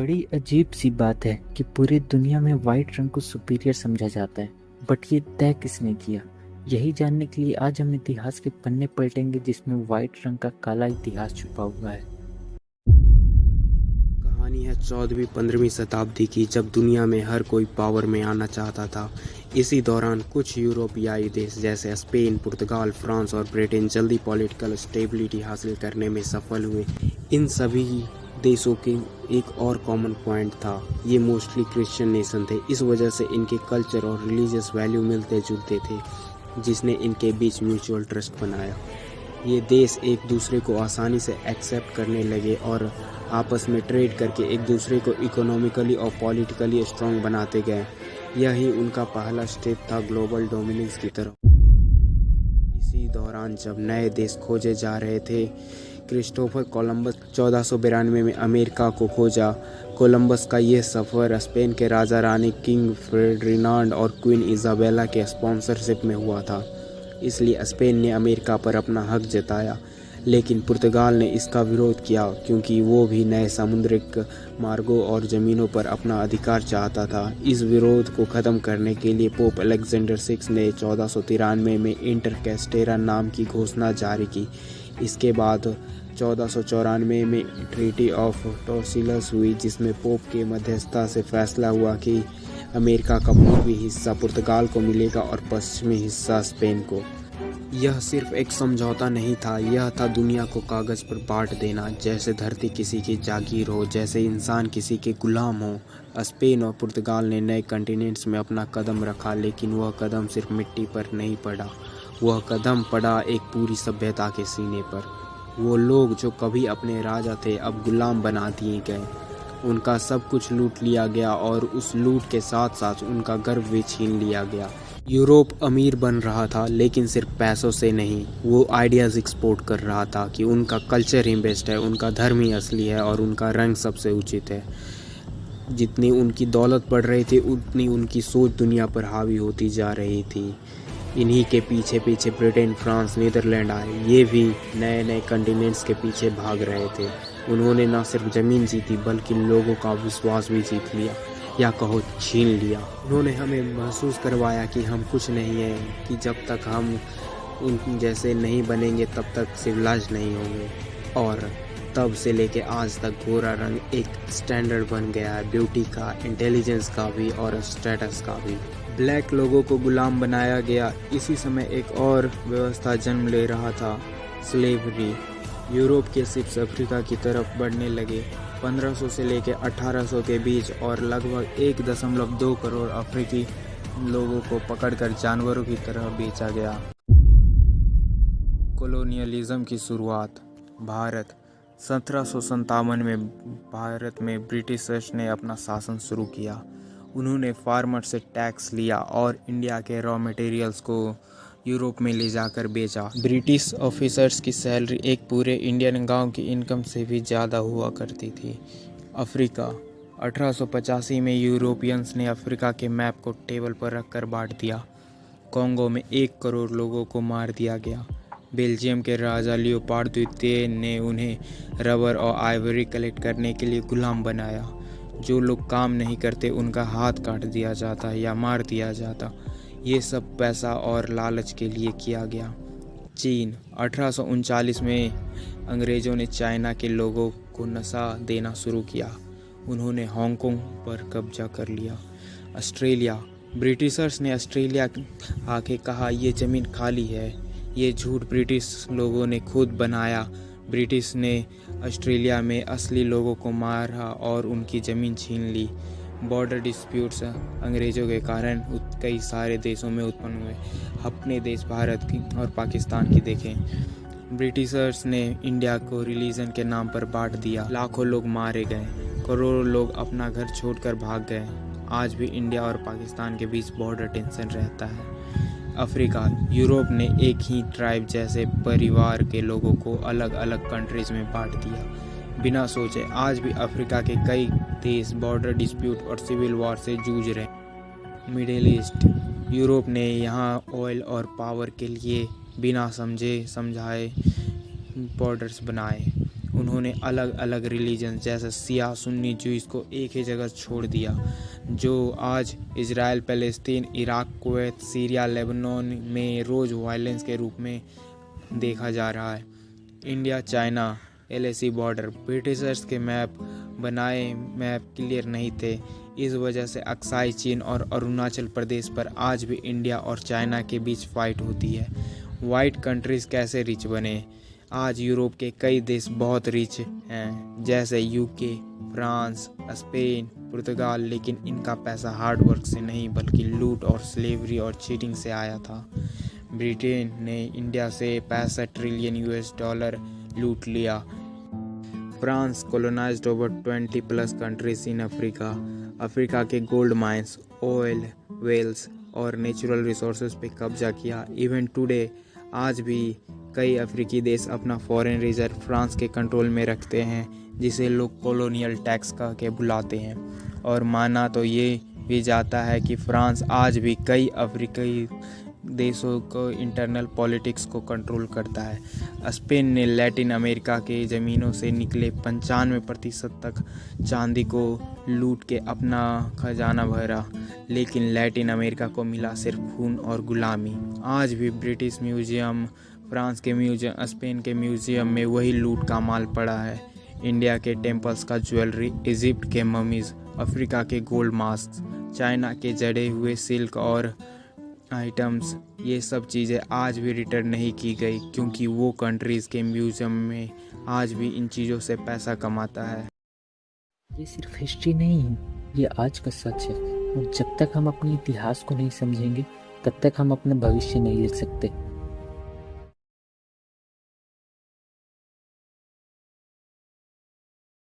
बड़ी अजीब सी बात है कि पूरी दुनिया में वाइट रंग को सुपीरियर समझा जाता है, बट ये तय किसने किया? यही जानने के लिए आज हम इतिहास के पन्ने पलटेंगे जिसमें वाइट रंग का काला इतिहास छुपा हुआ है। कहानी है 14वीं-15वीं शताब्दी की, जब दुनिया में हर कोई पावर में आना चाहता था। इसी दौरान कुछ यूरोपियाई देश जैसे स्पेन, पुर्तगाल, फ्रांस और ब्रिटेन जल्दी पॉलिटिकल स्टेबिलिटी हासिल करने में सफल हुए। इन सभी देशों के एक और कॉमन पॉइंट था, ये मोस्टली क्रिश्चियन नेशन थे। इस वजह से इनके कल्चर और रिलीजियस वैल्यू मिलते जुलते थे, जिसने इनके बीच म्यूचुअल ट्रस्ट बनाया। ये देश एक दूसरे को आसानी से एक्सेप्ट करने लगे और आपस में ट्रेड करके एक दूसरे को इकोनॉमिकली और पॉलिटिकली स्ट्रांग बनाते गए। यही उनका पहला स्टेप था ग्लोबल डोमिनेंस की तरफ। इसी दौरान जब नए देश खोजे जा रहे थे, क्रिस्टोफर कोलंबस 1492 में अमेरिका को खोजा। कोलंबस का यह सफ़र स्पेन के राजा रानी किंग फर्डिनांड और क्वीन इज़ाबेला के स्पॉन्सरशिप में हुआ था, इसलिए स्पेन ने अमेरिका पर अपना हक जताया। लेकिन पुर्तगाल ने इसका विरोध किया, क्योंकि वो भी नए समुद्रिक मार्गों और ज़मीनों पर अपना अधिकार चाहता था। इस विरोध को ख़त्म करने के लिए पोप अलेक्जेंडर 6 ने 1493 में इंटर कैस्टेरा नाम की घोषणा जारी की। इसके बाद 1494 में ट्रीटी ऑफ टॉर्सिलस हुई, जिसमें पोप के मध्यस्थता से फैसला हुआ कि अमेरिका का पूर्वी हिस्सा पुर्तगाल को मिलेगा और पश्चिमी हिस्सा स्पेन को। यह सिर्फ एक समझौता नहीं था, यह था दुनिया को कागज़ पर बांट देना। जैसे धरती किसी की जागीर हो, जैसे इंसान किसी के गुलाम हो। स्पेन और पुर्तगाल ने नए कॉन्टिनेंट्स में अपना कदम रखा, लेकिन वह कदम सिर्फ मिट्टी पर नहीं पड़ा, वह कदम पड़ा एक पूरी सभ्यता के सीने पर। वो लोग जो कभी अपने राजा थे, अब गुलाम बना दिए गए। उनका सब कुछ लूट लिया गया और उस लूट के साथ साथ उनका गर्व भी छीन लिया गया। यूरोप अमीर बन रहा था, लेकिन सिर्फ पैसों से नहीं, वो आइडियाज़ एक्सपोर्ट कर रहा था कि उनका कल्चर ही बेस्ट है, उनका धर्म ही असली है और उनका रंग सबसे उचित है। जितनी उनकी दौलत बढ़ रही थी, उतनी उनकी सोच दुनिया पर हावी होती जा रही थी। इन्हीं के पीछे पीछे ब्रिटेन, फ्रांस, नीदरलैंड आए। ये भी नए नए कॉन्टिनेंट्स के पीछे भाग रहे थे। उन्होंने न सिर्फ ज़मीन जीती, बल्कि लोगों का विश्वास भी जीत लिया, या कहो छीन लिया। उन्होंने हमें महसूस करवाया कि हम कुछ नहीं हैं, कि जब तक हम उन जैसे नहीं बनेंगे तब तक सिविलाइज नहीं होंगे। और तब से लेके आज तक गोरा रंग एक स्टैंडर्ड बन गया है, ब्यूटी का, इंटेलिजेंस का भी और स्टेटस का भी। ब्लैक लोगों को गुलाम बनाया गया। इसी समय एक और व्यवस्था जन्म ले रहा था, स्लेवरी। यूरोप के शिप्स अफ्रीका की तरफ बढ़ने लगे। 1500 से लेकर 1800 के बीच, और लगभग 1.2 करोड़ अफ्रीकी लोगों को पकड़कर जानवरों की तरह बेचा गया। कॉलोनियलिज्म की शुरुआत। भारत 1757 में भारत में ब्रिटिशर्स ने अपना शासन शुरू किया। उन्होंने फार्मर से टैक्स लिया और इंडिया के रॉ मटेरियल्स को यूरोप में ले जाकर बेचा। ब्रिटिश ऑफिसर्स की सैलरी एक पूरे इंडियन गांव की इनकम से भी ज़्यादा हुआ करती थी। अफ्रीका 1885 में यूरोपियंस ने अफ्रीका के मैप को टेबल पर रखकर बांट दिया। कॉन्गो में 1 करोड़ लोगों को मार दिया गया। बेल्जियम के राजा लियोपार्ड द्वितीय ने उन्हें रबर और आइवरी कलेक्ट करने के लिए गुलाम बनाया। जो लोग काम नहीं करते उनका हाथ काट दिया जाता या मार दिया जाता। ये सब पैसा और लालच के लिए किया गया। चीन 1839 में अंग्रेज़ों ने चाइना के लोगों को नशा देना शुरू किया। उन्होंने हांगकांग पर कब्जा कर लिया। ऑस्ट्रेलिया ब्रिटिशर्स ने ऑस्ट्रेलिया आके कहा ये ज़मीन खाली है। ये झूठ ब्रिटिश लोगों ने खुद बनाया। ब्रिटिश ने ऑस्ट्रेलिया में असली लोगों को मारा और उनकी ज़मीन छीन ली। बॉर्डर डिस्प्यूट्स अंग्रेज़ों के कारण कई सारे देशों में उत्पन्न हुए। अपने देश भारत की और पाकिस्तान की देखें। ब्रिटिशर्स ने इंडिया को रिलीजन के नाम पर बांट दिया। लाखों लोग मारे गए, करोड़ों लोग अपना घर छोड़कर भाग गए। आज भी इंडिया और पाकिस्तान के बीच बॉर्डर टेंशन रहता है। अफ्रीका यूरोप ने एक ही ट्राइब जैसे परिवार के लोगों को अलग अलग कंट्रीज़ में बांट दिया बिना सोचे। आज भी अफ्रीका के कई देश बॉर्डर डिस्प्यूट और सिविल वॉर से जूझ रहे। मिडिल ईस्ट यूरोप ने यहाँ ऑयल और पावर के लिए बिना समझे समझाए बॉर्डर्स बनाए। उन्होंने अलग अलग रिलीजन जैसे सिया सुन्नी ज्यूज़ को एक ही जगह छोड़ दिया, जो आज Israel, Palestine, Iraq, Kuwait, Syria, Lebanon में रोज़ वायलेंस के रूप में देखा जा रहा है। India China LAC border, Britishers के बनाए मैप क्लियर नहीं थे। इस वजह से अक्साई चीन और अरुणाचल प्रदेश पर आज भी इंडिया और चाइना के बीच फाइट होती है। वाइट कंट्रीज़ कैसे रिच बने? आज यूरोप के कई देश बहुत रिच हैं, जैसे यूके, फ्रांस, स्पेन, पुर्तगाल, लेकिन इनका पैसा हार्ड वर्क से नहीं बल्कि लूट और स्लेवरी और चीटिंग से आया था। ब्रिटेन ने इंडिया से 65 ट्रिलियन यूएस डॉलर लूट लिया। France colonized over 20 plus countries in Africa. Africa के गोल्ड माइंस, ऑयल वेल्स और नेचुरल रिसोर्सेज पे कब्जा किया। इवन टुडे आज भी कई अफ्रीकी देश अपना फॉरेन रिजर्व फ्रांस के कंट्रोल में रखते हैं, जिसे लोग कॉलोनियल टैक्स कह के बुलाते हैं। और माना तो ये भी जाता है कि फ्रांस आज भी कई अफ्रीकी देशों को इंटरनल पॉलिटिक्स को कंट्रोल करता है। स्पेन ने लैटिन अमेरिका के ज़मीनों से निकले 95% तक चांदी को लूट के अपना खजाना भरा, लेकिन लैटिन अमेरिका को मिला सिर्फ खून और गुलामी। आज भी ब्रिटिश म्यूजियम, फ्रांस के म्यूजियम, स्पेन के म्यूजियम में वही लूट का माल पड़ा है। इंडिया के टेम्पल्स का ज्वेलरी, इजिप्ट के ममीज़, अफ्रीका के गोल्ड मास्क, चाइना के जड़े हुए सिल्क और आइटम्स, ये सब चीज़ें आज भी रिटर्न नहीं की गई, क्योंकि वो कंट्रीज़ के म्यूज़ियम में आज भी इन चीज़ों से पैसा कमाता है। ये सिर्फ हिस्ट्री नहीं है, ये आज का सच है। और जब तक हम अपने इतिहास को नहीं समझेंगे, तब तक हम अपना भविष्य नहीं लिख सकते।